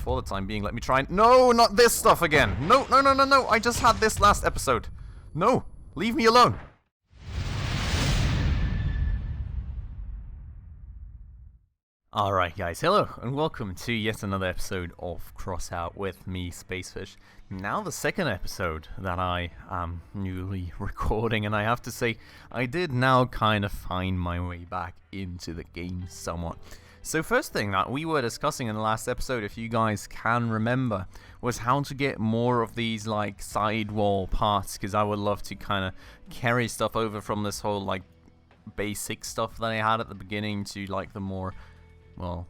for the time being, let me try and... No, not this stuff again! No, no, no, no, no! I just had this last episode! No! Leave me alone! Alright guys, hello and welcome to yet another episode of Crossout with me, Spacefish. Now the second episode that I am newly recording, and I have to say, I did now kind of find my way back into the game somewhat. So first thing that we were discussing in the last episode, if you guys can remember, was how to get more of these like sidewall parts, because I would love to kind of carry stuff over from this whole like basic stuff that I had at the beginning to like the more, well,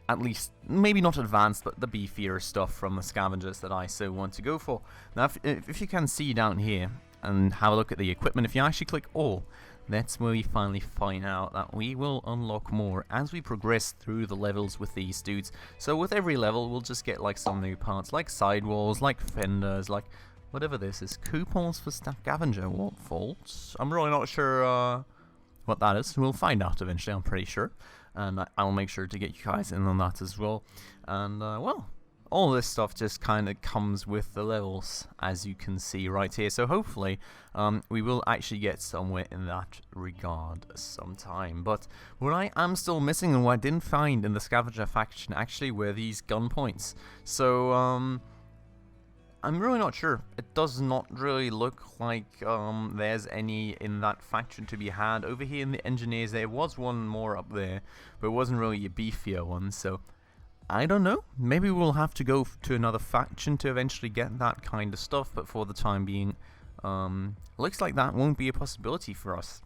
at least maybe not advanced, but the beefier stuff from the scavengers that I so want to go for. Now if you can see down here and have a look at the equipment, if you actually click all, that's where we finally find out that we will unlock more as we progress through the levels with these dudes. So with every level we'll just get like some new parts, like sidewalls, like fenders, like whatever this is. Coupons for scavenger, what faults? I'm really not sure what that is. We'll find out eventually, I'm pretty sure. And I'll make sure to get you guys in on that as well. And well, all this stuff just kind of comes with the levels, as you can see right here. So hopefully we will actually get somewhere in that regard sometime. But what I am still missing and what I didn't find in the scavenger faction actually were these gun points. So I'm really not sure. It does not really look like there's any in that faction to be had. Over here in the engineers there was one more up there, but it wasn't really a beefier one, so I don't know. Maybe we'll have to go to another faction to eventually get that kind of stuff, but for the time being, looks like that won't be a possibility for us.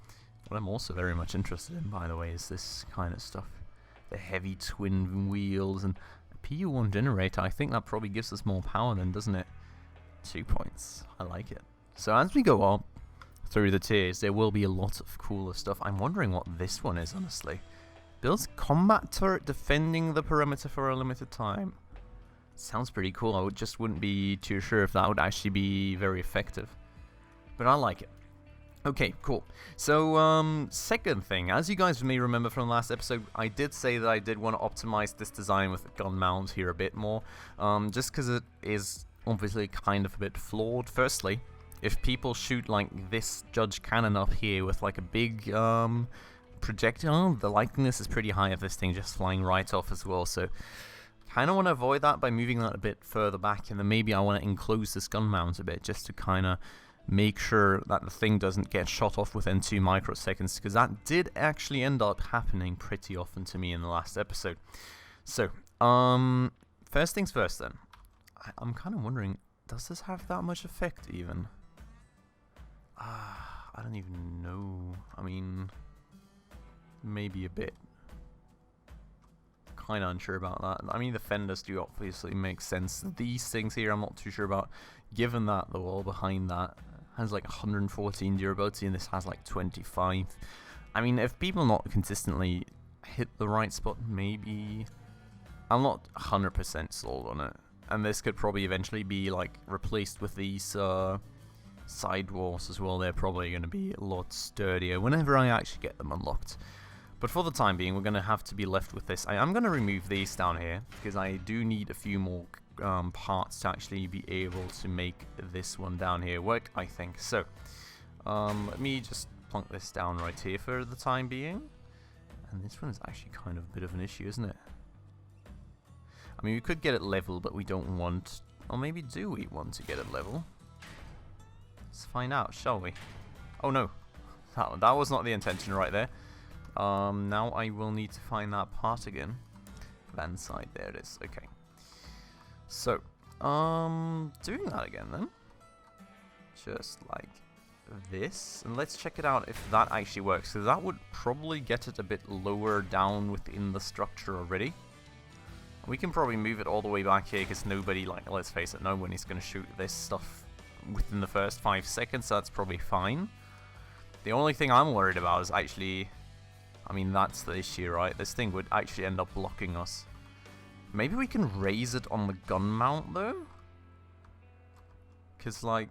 What I'm also very much interested in, by the way, is this kind of stuff. The heavy twin wheels and a PU1 generator. I think that probably gives us more power then, doesn't it? 2 points. I like it. So as we go up through the tiers, there will be a lot of cooler stuff. I'm wondering what this one is, honestly. Builds combat turret defending the perimeter for a limited time. Sounds pretty cool. I just wouldn't be too sure if that would actually be very effective. But I like it. Okay, cool. So, second thing, as you guys may remember from last episode, I did say that I did want to optimize this design with the gun mount here a bit more. Just because it is obviously kind of a bit flawed. Firstly, if people shoot like this judge cannon up here with like a big projectile, the likeliness is pretty high of this thing just flying right off as well. So kind of want to avoid that by moving that a bit further back, and then maybe I want to enclose this gun mount a bit just to kind of make sure that the thing doesn't get shot off within 2 microseconds, because that did actually end up happening pretty often to me in the last episode. So first things first then. I'm kind of wondering, does this have that much effect even? I don't even know. I mean, maybe a bit. Kind of unsure about that. I mean, the fenders do obviously make sense. These things here I'm not too sure about, given that the wall behind that has like 114 durability and this has like 25. I mean, if people not consistently hit the right spot, maybe. I'm not 100% sold on it. And this could probably eventually be like replaced with these sidewalls as well. They're probably going to be a lot sturdier whenever I actually get them unlocked. But for the time being, we're going to have to be left with this. I am going to remove these down here because I do need a few more parts to actually be able to make this one down here work, I think. So let me just plunk this down right here for the time being. And this one is actually kind of a bit of an issue, isn't it? I mean, we could get it level, but we don't want... Or maybe do we want to get it level? Let's find out, shall we? Oh no, that was not the intention right there. Now I will need to find that part again. Van side, there it is, okay. So, doing that again then. Just like this. And let's check it out if that actually works. So that would probably get it a bit lower down within the structure already. We can probably move it all the way back here because nobody, like, let's face it, nobody's going to shoot this stuff within the first 5 seconds, so that's probably fine. The only thing I'm worried about is actually, I mean, that's the issue, right? This thing would actually end up blocking us. Maybe we can raise it on the gun mount, though? Because, like,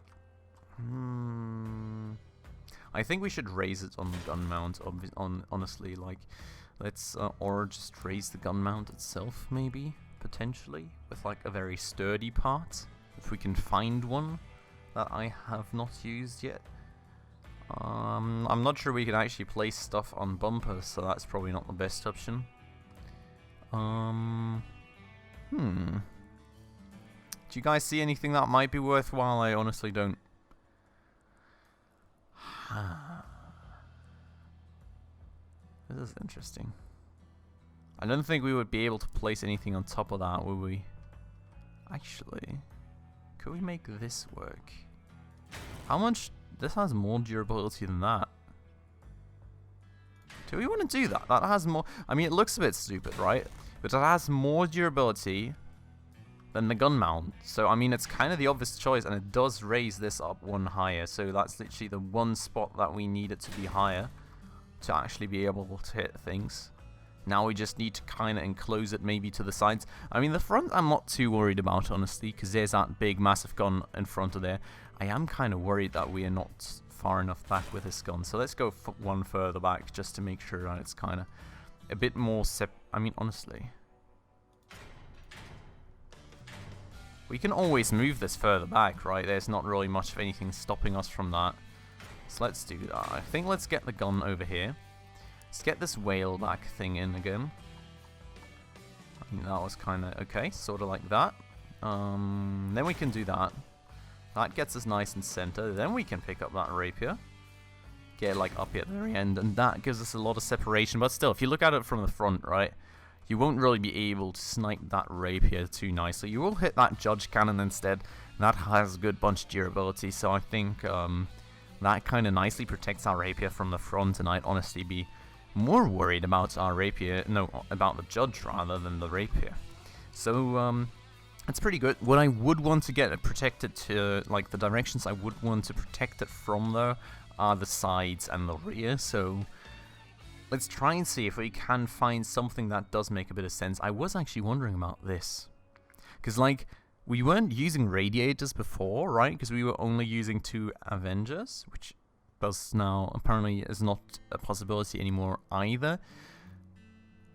I think we should raise it on the gun mount, honestly, like... Let's, or just raise the gun mount itself, maybe? potentially, with like a very sturdy part, if we can find one that I have not used yet. I'm not sure we can actually place stuff on bumpers, so that's probably not the best option. Do you guys see anything that might be worthwhile? I honestly don't. This is interesting. I don't think we would be able to place anything on top of that, would we? Actually, could we make this work? How much? This has more durability than that. Do we want to do that? That has more. I mean, it looks a bit stupid, right? But it has more durability than the gun mount. So, I mean, it's kind of the obvious choice, and it does raise this up one higher. So that's literally the one spot that we need it to be higher to actually be able to hit things. Now we just need to kind of enclose it maybe to the sides. I mean, the front I'm not too worried about, honestly, because there's that big, massive gun in front of there. I am kind of worried that we are not far enough back with this gun. So let's go one further back just to make sure that it's kind of a bit more I mean, honestly, we can always move this further back, right? There's not really much of anything stopping us from that. So let's do that. I think let's get the gun over here. Let's get this whale back thing in again. I mean, that was kind of okay, sort of like that. Then we can do that. That gets us nice and center. Then we can pick up that rapier. Get like up here at the very end, and that gives us a lot of separation. But still, if you look at it from the front, right, you won't really be able to snipe that rapier too nicely. You will hit that judge cannon instead. That has a good bunch of durability, so I think that kind of nicely protects our rapier from the front, and I'd honestly be more worried about our rapier, no, about the judge rather than the rapier. So that's pretty good. What I would want to get it protected to, like the directions I would want to protect it from though, are the sides and the rear. So let's try and see if we can find something that does make a bit of sense. I was actually wondering about this, because like we weren't using radiators before, right? Because we were only using 2 Avengers, which does now apparently is not a possibility anymore either.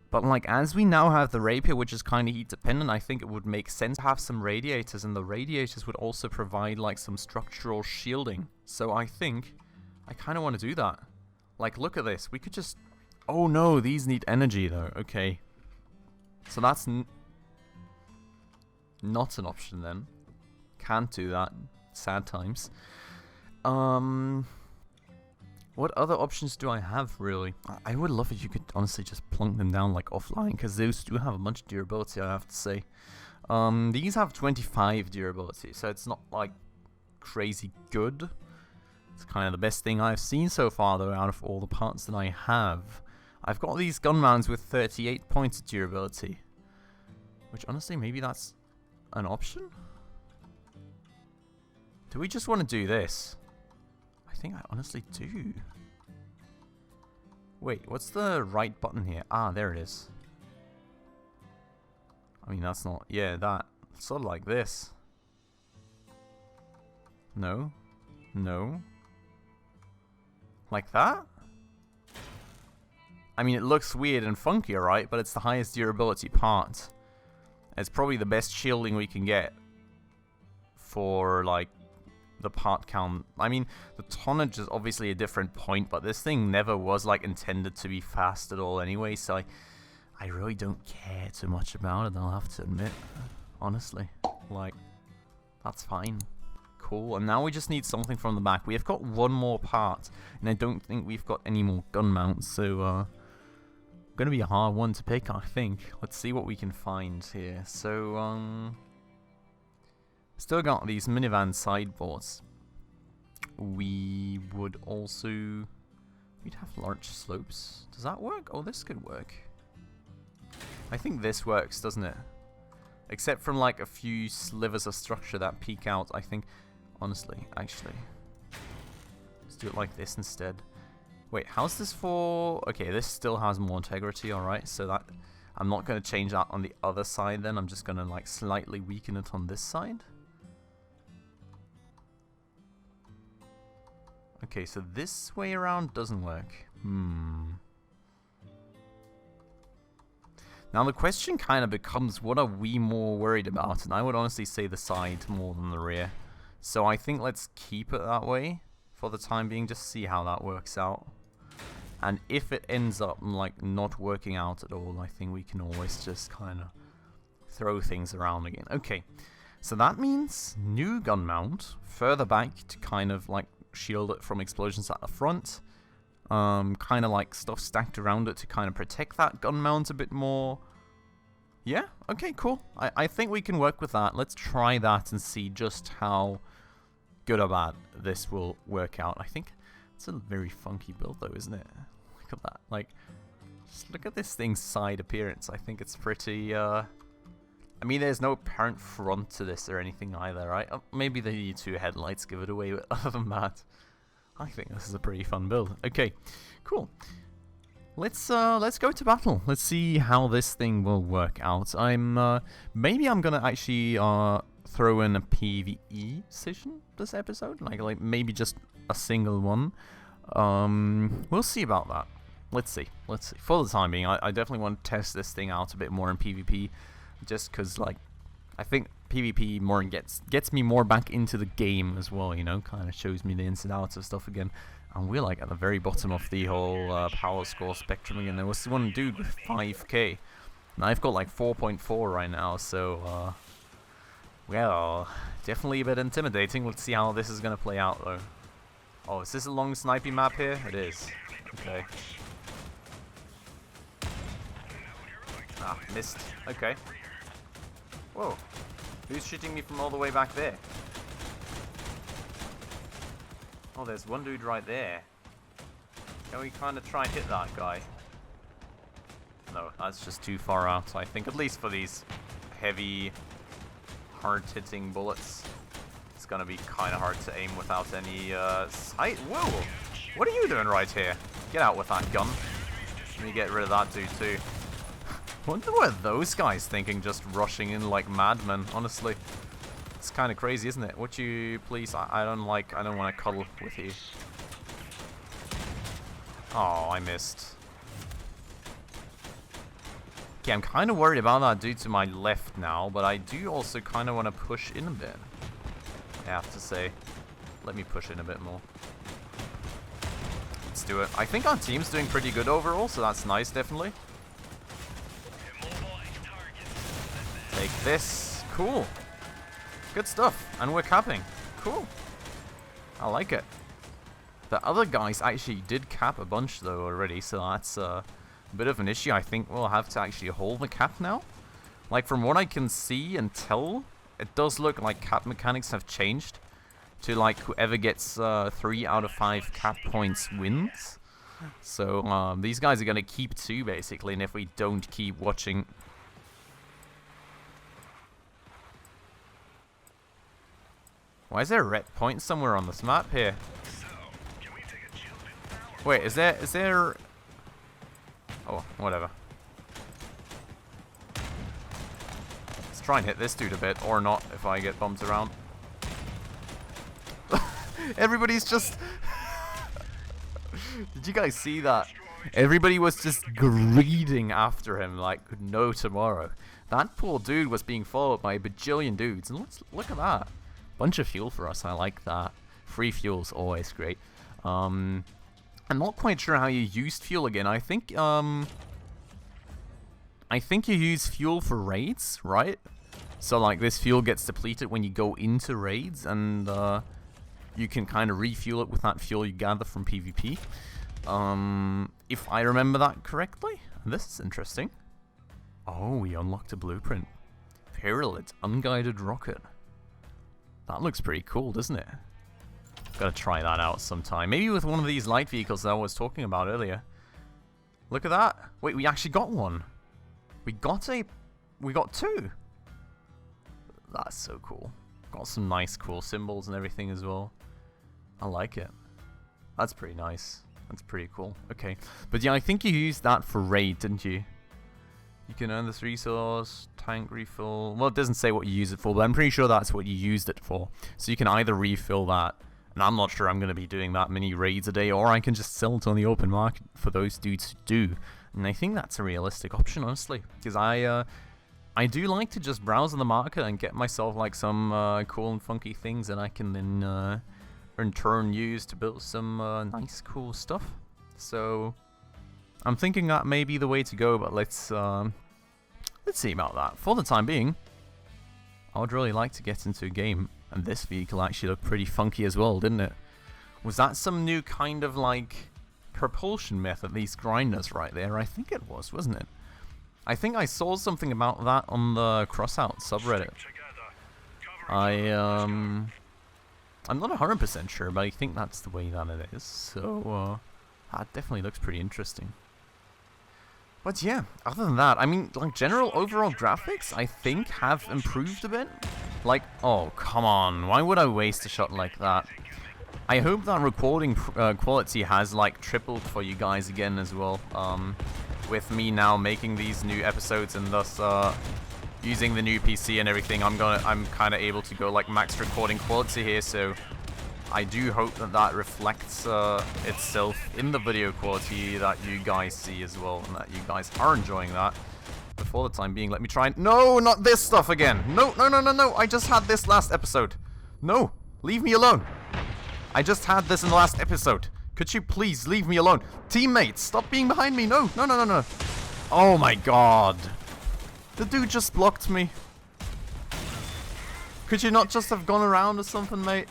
But like as we now have the rapier, which is kind of heat dependent, I think it would make sense to have some radiators, and the radiators would also provide like some structural shielding. So I think I kind of want to do that. Like, look at this. We could just... Oh no, these need energy though. Okay. So that's not an option then. Can't do that. Sad times. What other options do I have, really? I would love if you could honestly just plunk them down like offline, because those do have a bunch of durability, I have to say. These have 25 durability, so it's not like crazy good. It's kind of the best thing I've seen so far, though, out of all the parts that I have. I've got these gun mounts with 38 points of durability, which honestly, maybe that's an option? Do we just want to do this? I think I honestly do. Wait, what's the right button here? Ah, there it is. I mean, that's not... Yeah, that. Sort of like this. No. No. Like that? I mean, it looks weird and funky, right? But it's the highest durability part. It's probably the best shielding we can get for, like, the part count. I mean, the tonnage is obviously a different point, but this thing never was like intended to be fast at all anyway, so I really don't care too much about it, I'll have to admit. Honestly. Like, that's fine. Cool. And now we just need something from the back. We have got one more part, and I don't think we've got any more gun mounts, so gonna be a hard one to pick, I think. Let's see what we can find here. So still got these minivan sideboards. We would also... We'd have large slopes. Does that work? Oh, this could work. I think this works, doesn't it? Except from like a few slivers of structure that peek out, I think. Honestly, actually. Let's do it like this instead. Wait, how's this for... Okay, this still has more integrity, alright. So that... I'm not going to change that on the other side then. I'm just going to like slightly weaken it on this side. Okay, so this way around doesn't work. Now the question kind of becomes, what are we more worried about? And I would honestly say the side more than the rear. So I think let's keep it that way for the time being, just see how that works out. And if it ends up like not working out at all, I think we can always just kind of throw things around again. Okay, so that means new gun mount further back to kind of like shield it from explosions at the front. Kind of like stuff stacked around it to kind of protect that gun mount a bit more. Yeah, okay, cool. I think we can work with that. Let's try that and see just how good or bad this will work out. I think it's a very funky build though, isn't it? Look at that. Like, just look at this thing's side appearance. I think it's pretty, I mean, there's no apparent front to this or anything either, right? Maybe the two headlights give it away, but other than that, I think this is a pretty fun build. Okay, cool. Let's go to battle. Let's see how this thing will work out. Maybe I'm gonna actually throw in a PvE session this episode, like maybe just a single one. We'll see about that. Let's see. For the time being, I definitely want to test this thing out a bit more in PvP, just because like I think PvP more gets me more back into the game as well. You know, kind of shows me the ins and outs of stuff again. And we're like at the very bottom of the whole power score spectrum again. There was one dude with 5k. And I've got like 4.4 right now, so well, definitely a bit intimidating. Let's see how this is gonna play out though. Oh, is this a long sniping map here? It is. Okay. Ah, missed. Okay. Whoa. Who's shooting me from all the way back there? Oh, there's one dude right there. Can we kind of try and hit that guy? No, that's just too far out, I think. At least for these heavy, hard-hitting bullets. It's gonna be kind of hard to aim without any sight. Whoa! What are you doing right here? Get out with that gun. Let me get rid of that dude too. Wonder what those guys thinking, just rushing in like madmen, honestly. It's kind of crazy, isn't it? Would you please? I don't want to cuddle with you. Oh, I missed. Okay, I'm kind of worried about that dude to my left now, but I do also kind of want to push in a bit. I have to say. Let me push in a bit more. Let's do it. I think our team's doing pretty good overall, so that's nice, definitely. Take this. Cool. Good stuff. And we're capping. Cool. I like it. The other guys actually did cap a bunch though already, so that's a bit of an issue. I think we'll have to actually hold the cap now. Like from what I can see and tell, it does look like cap mechanics have changed to like whoever gets 3 out of 5 cap points wins. So these guys are going to keep 2 basically, and if we don't keep watching... Why is there a red point somewhere on this map here? Wait, is there... Oh, whatever. Let's try and hit this dude a bit, or not, if I get bumped around. Everybody's just... Did you guys see that? Everybody was just greeting after him like no tomorrow. That poor dude was being followed by a bajillion dudes. And look at that. Bunch of fuel for us, I like that. Free fuel's always great. I'm not quite sure how you used fuel again. I think you use fuel for raids, right? So like this fuel gets depleted when you go into raids, and you can kind of refuel it with that fuel you gather from PvP. If I remember that correctly. This is interesting. Oh, we unlocked a blueprint. Virulent unguided rocket. That looks pretty cool, doesn't it? Gotta try that out sometime. Maybe with one of these light vehicles that I was talking about earlier. Look at that. Wait, we actually got one. We got 2. That's so cool. Got some nice cool symbols and everything as well. I like it. That's pretty nice. That's pretty cool. Okay. But yeah, I think you used that for raid, didn't you? You can earn this resource, tank refill. Well, it doesn't say what you use it for, but I'm pretty sure that's what you used it for. So you can either refill that, and I'm not sure I'm going to be doing that many raids a day, or I can just sell it on the open market for those dudes to do. And I think that's a realistic option, honestly, because I do like to just browse on the market and get myself like some cool and funky things that I can then in turn use to build some nice cool stuff. So I'm thinking that may be the way to go, but let's see about that. For the time being, I would really like to get into a game, and this vehicle actually looked pretty funky as well, didn't it? Was that some new kind of like propulsion method these grinders right there? I think it was, wasn't it? I think I saw something about that on the Crossout subreddit. I'm not 100% sure, but I think that's the way that it is. So that definitely looks pretty interesting. But yeah, other than that, I mean, like, general overall graphics, I think, have improved a bit. Like, oh, come on, why would I waste a shot like that? I hope that recording quality has, like, tripled for you guys again as well. With me now making these new episodes and thus, using the new PC and everything, I'm kind of able to go, like, max recording quality here, so I do hope that that reflects itself in the video quality that you guys see as well, and that you guys are enjoying that. But for the time being, let me try and... No, not this stuff again! No, no, no, no, no! I just had this last episode! No! Leave me alone! I just had this in the last episode! Could you please leave me alone? Teammates, stop being behind me! No, no, no, no, no! Oh my god! The dude just blocked me! Could you not just have gone around or something, mate?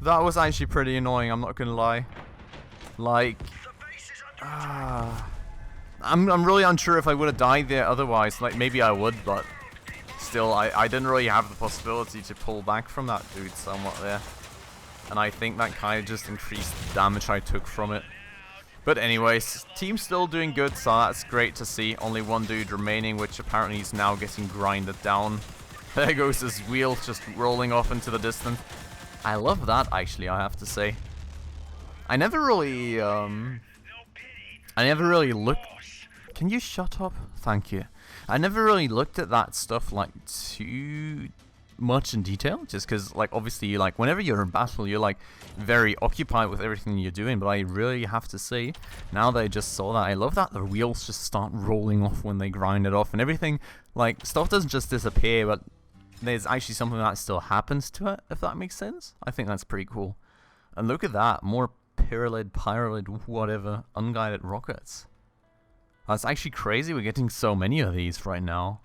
That was actually pretty annoying, I'm not gonna lie. Like... I'm really unsure if I would have died there otherwise. Like, maybe I would, but... Still, I didn't really have the possibility to pull back from that dude somewhat there. And I think that kind of just increased the damage I took from it. But anyways, team's still doing good, so that's great to see. Only one dude remaining, which apparently is now getting grinded down. There goes his wheel just rolling off into the distance. I love that, actually, I have to say. I never really looked... Can you shut up? Thank you. I never really looked at that stuff, like, too much in detail, just because, like, obviously, like, whenever you're in battle, you're, like, very occupied with everything you're doing, but I really have to say, now that I just saw that, I love that the wheels just start rolling off when they grind it off, and everything, like, stuff doesn't just disappear, but there's actually something that still happens to it, if that makes sense. I think that's pretty cool. And look at that, more pyralid, whatever, unguided rockets. That's actually crazy, we're getting so many of these right now.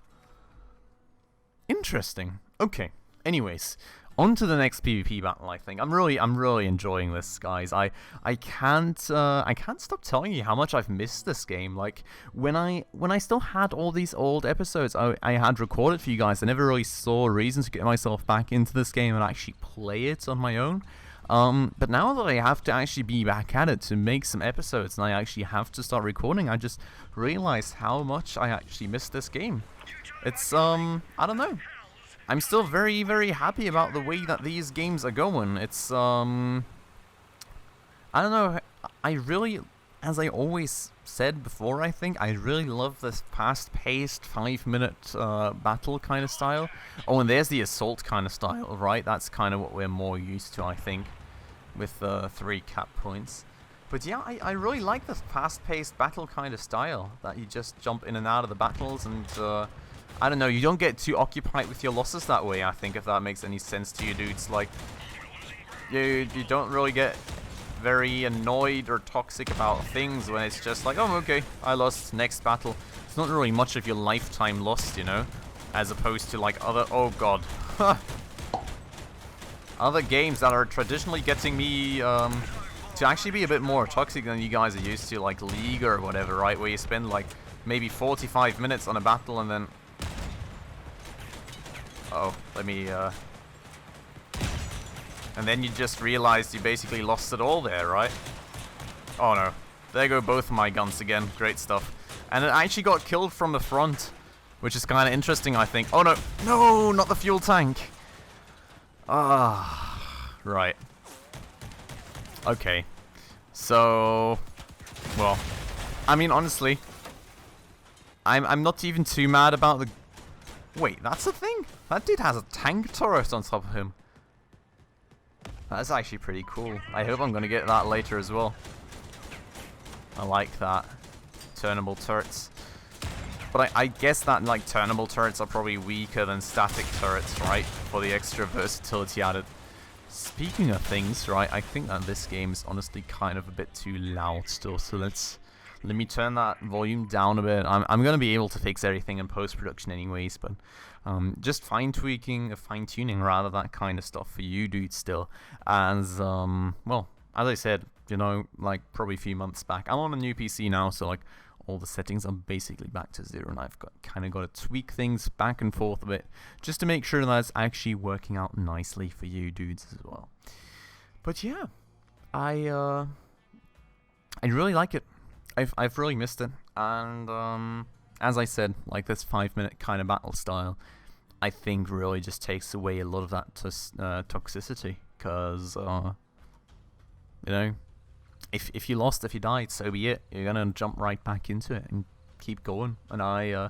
Interesting. Okay, anyways, on to the next PvP battle, I think. I'm really enjoying this, guys. I can't stop telling you how much I've missed this game. Like, when I still had all these old episodes I had recorded for you guys, I never really saw a reason to get myself back into this game and actually play it on my own. But now that I have to actually be back at it to make some episodes and I actually have to start recording, I just realized how much I actually missed this game. It's, I don't know. I'm still very, very happy about the way that these games are going. It's, I don't know, I really, as I always said before, I think, I really love this fast-paced 5-minute battle kind of style. Oh, and there's the assault kind of style, right? That's kind of what we're more used to, I think, with 3 cap points. But yeah, I really like this fast-paced battle kind of style, that you just jump in and out of the battles and, I don't know, you don't get too occupied with your losses that way, I think, if that makes any sense to you dudes. Like, you don't really get very annoyed or toxic about things when it's just like, oh, okay, I lost, next battle. It's not really much of your lifetime lost, you know, as opposed to like other, oh god, other games that are traditionally getting me to actually be a bit more toxic than you guys are used to, like League or whatever, right, where you spend like maybe 45 minutes on a battle and then, oh, let me, and then you just realized you basically lost it all there, right? Oh no. There go both of my guns again. Great stuff. And it actually got killed from the front, which is kind of interesting, I think. Oh no. No, not the fuel tank. Ah, right. Okay. So, well, I mean, honestly, I'm not even too mad about the... Wait, that's the thing? That dude has a tank turret on top of him. That's actually pretty cool. I hope I'm going to get that later as well. I like that. turnable turrets. But I guess that like turnable turrets are probably weaker than static turrets, right? For the extra versatility added. Speaking of things, right, I think that this game is honestly kind of a bit too loud still, so let me turn that volume down a bit. I'm gonna be able to fix everything in post-production anyways, but just fine-tuning rather, that kind of stuff for you dudes still. As well, as I said, you know, like probably a few months back, I'm on a new PC now, so like all the settings are basically back to zero, and I've kind of got to tweak things back and forth a bit just to make sure that it's actually working out nicely for you dudes as well. But yeah, I really like it. I've really missed it, and as I said, like this 5-minute kind of battle style, I think really just takes away a lot of that toxicity, because you know, if you lost, if you died, so be it. You're gonna jump right back into it and keep going, and I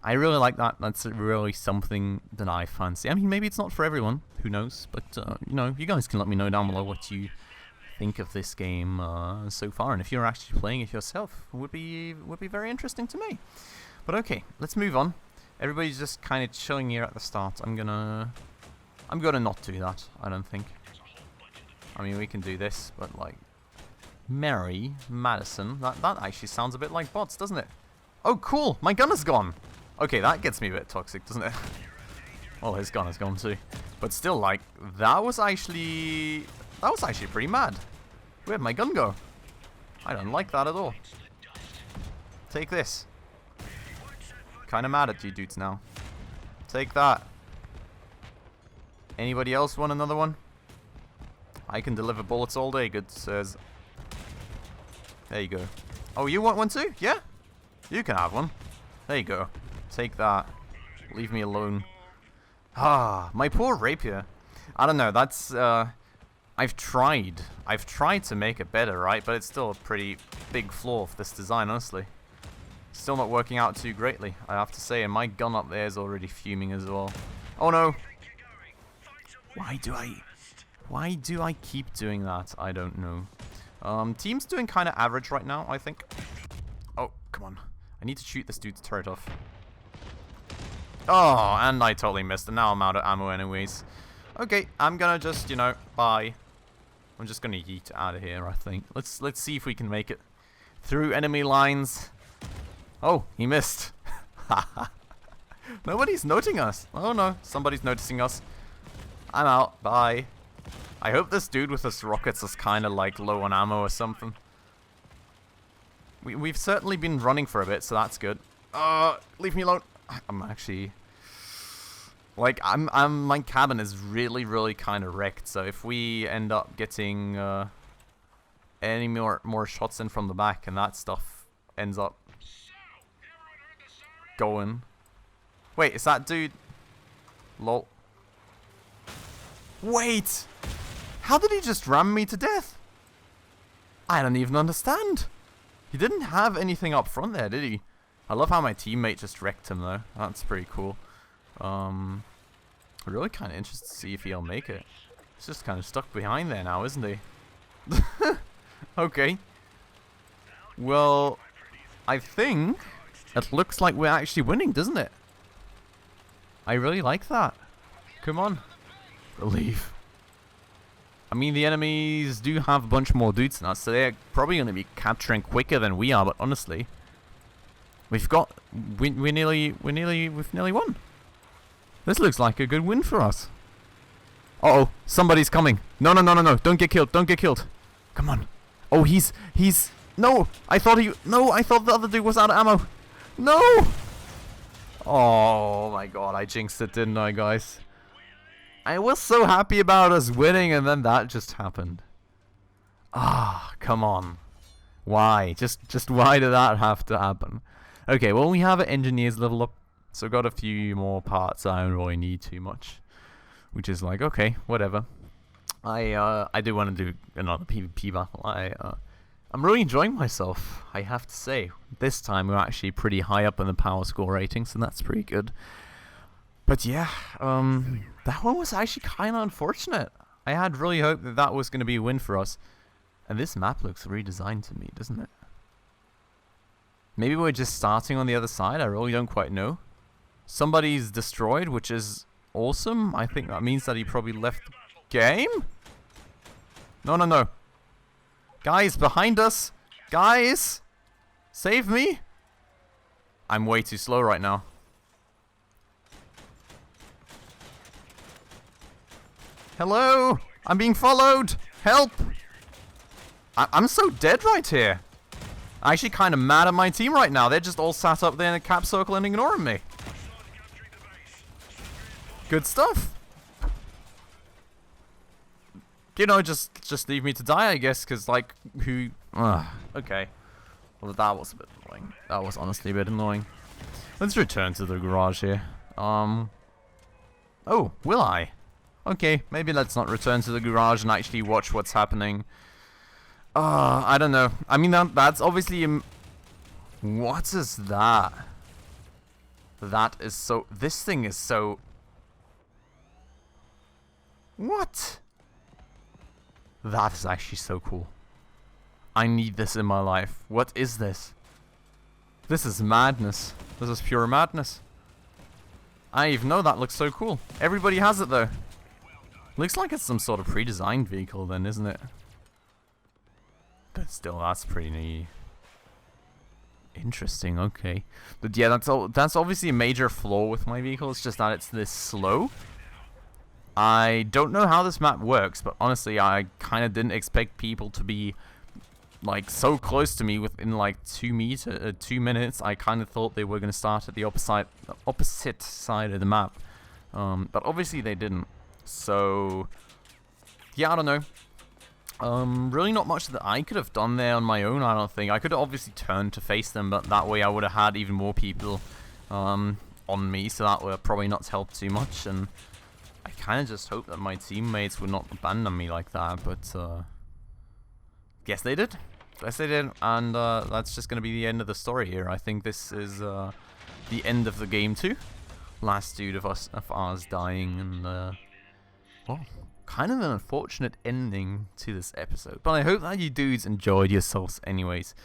really like that. That's really something that I fancy. I mean, maybe it's not for everyone, who knows, but you know, you guys can let me know down below what you think of this game so far, and if you're actually playing it yourself, would be very interesting to me. But okay, let's move on. Everybody's just kind of chilling here at the start. I'm gonna not do that, I don't think. I mean, we can do this, but like Mary Madison, that actually sounds a bit like bots, doesn't it? Oh cool, my gun is gone. Okay, that gets me a bit toxic, doesn't it? Well, his gun is gone too, but still, like, that was actually pretty mad. Where'd my gun go? I don't like that at all. Take this. Kinda mad at you dudes now. Take that. Anybody else want another one? I can deliver bullets all day, good sirs. There you go. Oh, you want one too? Yeah? You can have one. There you go. Take that. Leave me alone. Ah, my poor rapier. I don't know, that's I've tried to make it better, right? But it's still a pretty big flaw of this design, honestly. Still not working out too greatly, I have to say, and my gun up there is already fuming as well. Oh no! Why do I keep doing that? I don't know. Team's doing kind of average right now, I think. Oh, come on. I need to shoot this dude's turret off. Oh, and I totally missed, and now I'm out of ammo anyways. Okay, I'm gonna just, you know, bye. I'm just gonna yeet out of here, I think. Let's see if we can make it through enemy lines. Oh, he missed. Nobody's noting us. Oh no, somebody's noticing us. I'm out. Bye. I hope this dude with his rockets is kind of like low on ammo or something. We've certainly been running for a bit, so that's good. Leave me alone. I'm actually, like, my cabin is really kind of wrecked. So if we end up getting any more shots in from the back, and that stuff ends up going. Wait, is that dude? Lol. Wait! How did he just ram me to death? I don't even understand. He didn't have anything up front there, did he? I love how my teammate just wrecked him though. That's pretty cool. I'm really kind of interested to see if he'll make it. He's just kind of stuck behind there now, isn't he? Okay. Well, I think it looks like we're actually winning, doesn't it? I really like that. Come on. Relief. I mean, the enemies do have a bunch more dudes than us, so they're probably going to be capturing quicker than we are, but honestly, we've nearly won. This looks like a good win for us. Uh-oh, somebody's coming. No, don't get killed, Come on. Oh, he's, no, I thought the other dude was out of ammo. No! Oh my god, I jinxed it, didn't I, guys? I was so happy about us winning, and then that just happened. Ah, come on. Why? Just why did that have to happen? Okay, well, we have an engineer's level up, so got a few more parts I don't really need too much. Which is like, okay, whatever. I do want to do another PvP battle. I'm really enjoying myself, I have to say. This time we're actually pretty high up in the power score rating, so that's pretty good. But yeah, that one was actually kind of unfortunate. I had really hoped that that was going to be a win for us. And this map looks redesigned to me, doesn't it? Maybe we're just starting on the other side. I really don't quite know. Somebody's destroyed, which is awesome. I think that means that he probably left the game. No, no, no. Guys, behind us. Guys, save me. I'm way too slow right now. Hello? I'm being followed. Help. I'm so dead right here. I'm actually kind of mad at my team right now. They're just all sat up there in a cap circle and ignoring me. Good stuff. You know, just leave me to die, I guess, because, like, who... okay. Well, that was a bit annoying. That was honestly a bit annoying. Let's return to the garage here. Oh, will I? Okay, maybe let's not return to the garage and actually watch what's happening. I don't know. I mean, that's obviously... what is that? That is so... this thing is so... what? That is actually so cool. I need this in my life. What is this? This is madness. This is pure madness. I even know that looks so cool. Everybody has it though. Looks like it's some sort of pre-designed vehicle then, isn't it? But still, that's pretty interesting. Okay, but yeah, that's obviously a major flaw with my vehicle. It's just that it's this slow. I don't know how this map works, but honestly, I kind of didn't expect people to be like so close to me within like 2 minutes. I kind of thought they were going to start at the opposite side of the map, but obviously they didn't. So yeah, I don't know. Really not much that I could have done there on my own, I don't think. I could have obviously turned to face them, but that way I would have had even more people on me, so that would probably not help too much. And I kind of just hope that my teammates would not abandon me like that, but guess they did. Guess they did, and that's just going to be the end of the story here. I think this is the end of the game too. Last dude of ours dying, and well, kind of an unfortunate ending to this episode. But I hope that you dudes enjoyed yourselves anyways.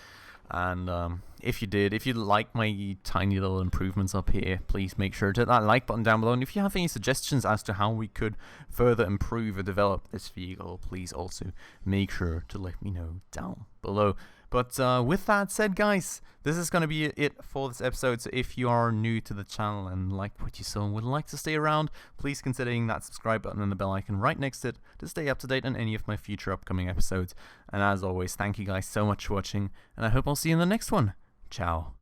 And if you did, if you like my tiny little improvements up here, please make sure to hit that like button down below. And if you have any suggestions as to how we could further improve or develop this vehicle, please also make sure to let me know down below. But with that said, guys, this is going to be it for this episode. So if you are new to the channel and like what you saw and would like to stay around, please consider hitting that subscribe button and the bell icon right next to it to stay up to date on any of my future upcoming episodes. And as always, thank you guys so much for watching, and I hope I'll see you in the next one. Ciao.